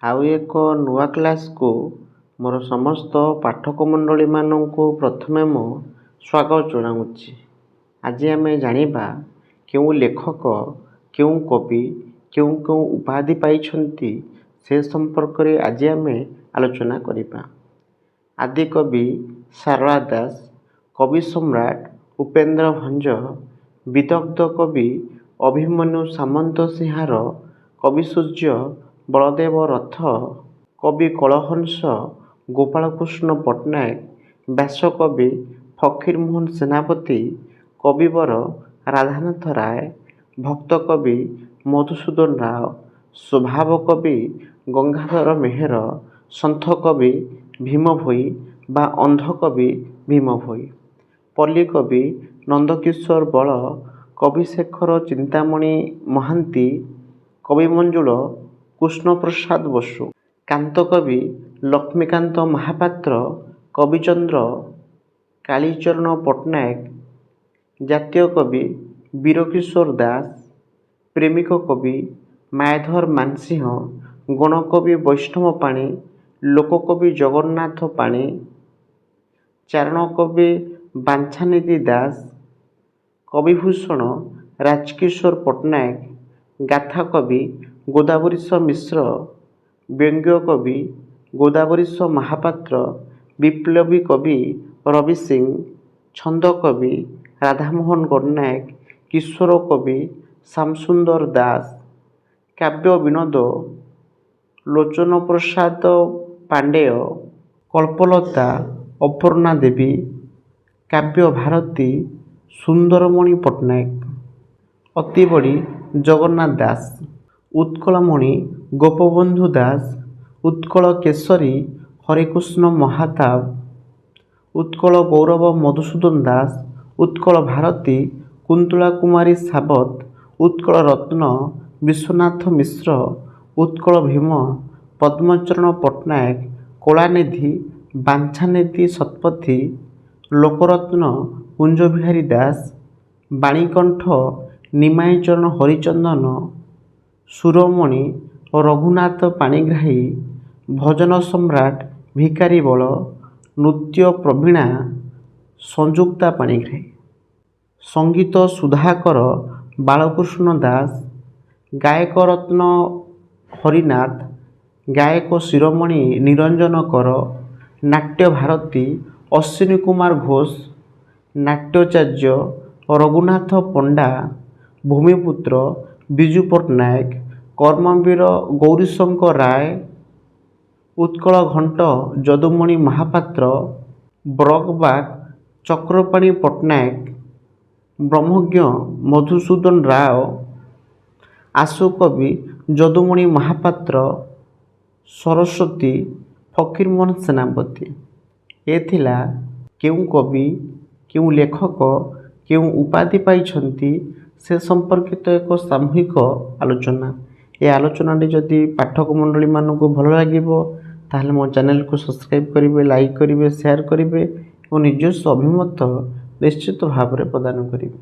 ଆଉ ଏକ ନୂଆ କ୍ଲାସ୍କୁ ମୋର ସମସ୍ତ ପାଠକ ମଣ୍ଡଳୀମାନଙ୍କୁ ପ୍ରଥମେ ମୁଁ ସ୍ୱାଗତ ଜଣାଉଛି। ଆଜି ଆମେ ଜାଣିବା କେଉଁ ଲେଖକ, କେଉଁ କବି, କେଉଁ କେଉଁ ଉପାଧି ପାଇଛନ୍ତି ସେ ସମ୍ପର୍କରେ ଆଜି ଆମେ ଆଲୋଚନା କରିବା। ଆଦିକବି ସାରଳା ଦାସ, କବି ସମ୍ରାଟ ଉପେନ୍ଦ୍ର ଭଞ୍ଜ, ବିଦଗ୍ଧ କବି ଅଭିମନ୍ୟୁ ସାମନ୍ତସିଂହାର, କବି ସୂର୍ଯ୍ୟ ବଳଦେବ ରଥ, କବି କଳହଂସ ଗୋପାଳକୃଷ୍ଣ ପଟ୍ଟନାୟକ, ବ୍ୟାସକବି ଫକୀରମୋହନ ସେନାପତି, କବିବର ରାଧାନାଥ ରାୟ, ଭକ୍ତକବି ମଧୁସୂଦନ ରାଓ, ସ୍ୱଭାବ କବି ଗଙ୍ଗାଧର ମେହେର, ସନ୍ଥକବି ଭୀମ ଭୋଇ ବା ଅନ୍ଧକବି ଭୀମ ଭୋଇ, ପଲ୍ଲୀକବି ନନ୍ଦକିଶୋର ବଳ, କବିଶେଖର ଚିନ୍ତାମଣି ମହାନ୍ତି, କବିମଞ୍ଜୁଳ କୃଷ୍ଣପ୍ରସାଦ ବସୁ, କାନ୍ତକବି ଲକ୍ଷ୍ମୀକାନ୍ତ ମହାପାତ୍ର, କବିଚନ୍ଦ୍ର କାଳୀଚରଣ ପଟ୍ଟନାୟକ, ଜାତୀୟ କବି ବୀରକିଶୋର ଦାସ, ପ୍ରେମିକ କବି ମାୟାଧର ମାନସିଂହ, ଗଣକବି ବୈଷ୍ଣବ ପାଣି, ଲୋକକବି ଜଗନ୍ନାଥ ପାଣି, ଚାରଣକବି ବାଞ୍ଛାନିଧି ଦାସ, କବିଭୂଷଣ ରାଜକିଶୋର ପଟ୍ଟନାୟକ, ଗାଥାକବି ଗୋଦାବରୀଶ ମିଶ୍ର, ବ୍ୟଙ୍ଗକବି ଗୋଦାବରୀଶ ମହାପାତ୍ର, ବିପ୍ଳବୀ କବି ରବି ସିଂ, ଛନ୍ଦକବି ରାଧାମୋହନ ଗଡ଼ନାୟକ, କିଶୋର କବି ଶ୍ୟାମସୁନ୍ଦର ଦାସ, କାବ୍ୟ ବିନୋଦ ଲୋଚନପ୍ରସାଦ ପାଣ୍ଡେୟ, କଳ୍ପଲତା ଅପର୍ଣ୍ଣା ଦେବୀ, କାବ୍ୟ ଭାରତୀ ସୁନ୍ଦରମଣି ପଟ୍ଟନାୟକ, ଅତିବଡ଼ି ଜଗନ୍ନାଥ ଦାସ, ଉତ୍କଳମଣି ଗୋପବନ୍ଧୁ ଦାସ, ଉତ୍କଳ କେଶରୀ ହରେକୃଷ୍ଣ ମହାତାବ, ଉତ୍କଳ ଗୌରବ ମଧୁସୂଦନ ଦାସ, ଉତ୍କଳ ଭାରତୀ କୁନ୍ତଳା କୁମାରୀ ସାବତ, ଉତ୍କଳ ରତ୍ନ ବିଶ୍ୱନାଥ ମିଶ୍ର, ଉତ୍କଳ ଭୀମ ପଦ୍ମଚରଣ ପଟ୍ଟନାୟକ, କଳାନିଧି ବାଞ୍ଛାନିଧି ଶତପଥୀ, ଲୋକରତ୍ନ କୁଞ୍ଜବିହାରୀ ଦାସ, ବାଣୀକଣ୍ଠ ନିମାଇଚରଣ ହରିଚନ୍ଦନ, ସୁରମଣି ରଘୁନାଥ ପାଣିଗ୍ରାହୀ, ଭଜନ ସମ୍ରାଟ ଭିକାରୀ ବଳ, ନୃତ୍ୟ ପ୍ରବୀଣା ସଂଯୁକ୍ତା ପାଣିଗ୍ରାହୀ, ସଙ୍ଗୀତ ସୁଧାକର ବାଳକୃଷ୍ଣ ଦାସ, ଗାୟକ ରତ୍ନ ହରିନାଥ, ଗାୟକ ଶିରୋମଣି ନିରଞ୍ଜନ କର, ନାଟ୍ୟ ଭାରତୀ ଅଶ୍ୱିନୀ କୁମାର ଘୋଷ, ନାଟ୍ୟାଚାର୍ଯ୍ୟ ରଘୁନାଥ ପଣ୍ଡା, ଭୂମିପୁତ୍ର ବିଜୁ ପଟ୍ଟନାୟକ, କର୍ମବୀର ଗୌରୀଶଙ୍କର ରାୟ, ଉତ୍କଳ ଘଣ୍ଟ ଯଦୁମଣି ମହାପାତ୍ର, ବ୍ରଗବାକ୍ ଚକ୍ରପାଣୀ ପଟ୍ଟନାୟକ, ବ୍ରହ୍ମଜ୍ଞ ମଧୁସୂଦନ ରାଓ, ଆଶୁକବି ଯଦୁମଣି ମହାପାତ୍ର, ସରସ୍ୱତୀ ଫକୀରମୋହନ ସେନାପତି। ଏ ଥିଲା କେଉଁ କବି, କେଉଁ ଲେଖକ, କେଉଁ ଉପାଧି ପାଇଛନ୍ତି ସେ ସମ୍ପର୍କିତ ଏକ ସାମୂହିକ ଆଲୋଚନା। ଏ ଆଲୋଚନାଟି ଯଦି ପାଠକ ମଣ୍ଡଳୀମାନଙ୍କୁ ଭଲ ଲାଗିବ ତାହେଲେ ମୋ ଚ୍ୟାନେଲକୁ ସବସ୍କ୍ରାଇବ୍ କରିବେ, ଲାଇକ୍ କରିବେ, ସେୟାର କରିବେ ଏବଂ ନିଜସ୍ୱ ଅଭିମତ ନିଶ୍ଚିତ ଭାବରେ ପ୍ରଦାନ କରିବେ।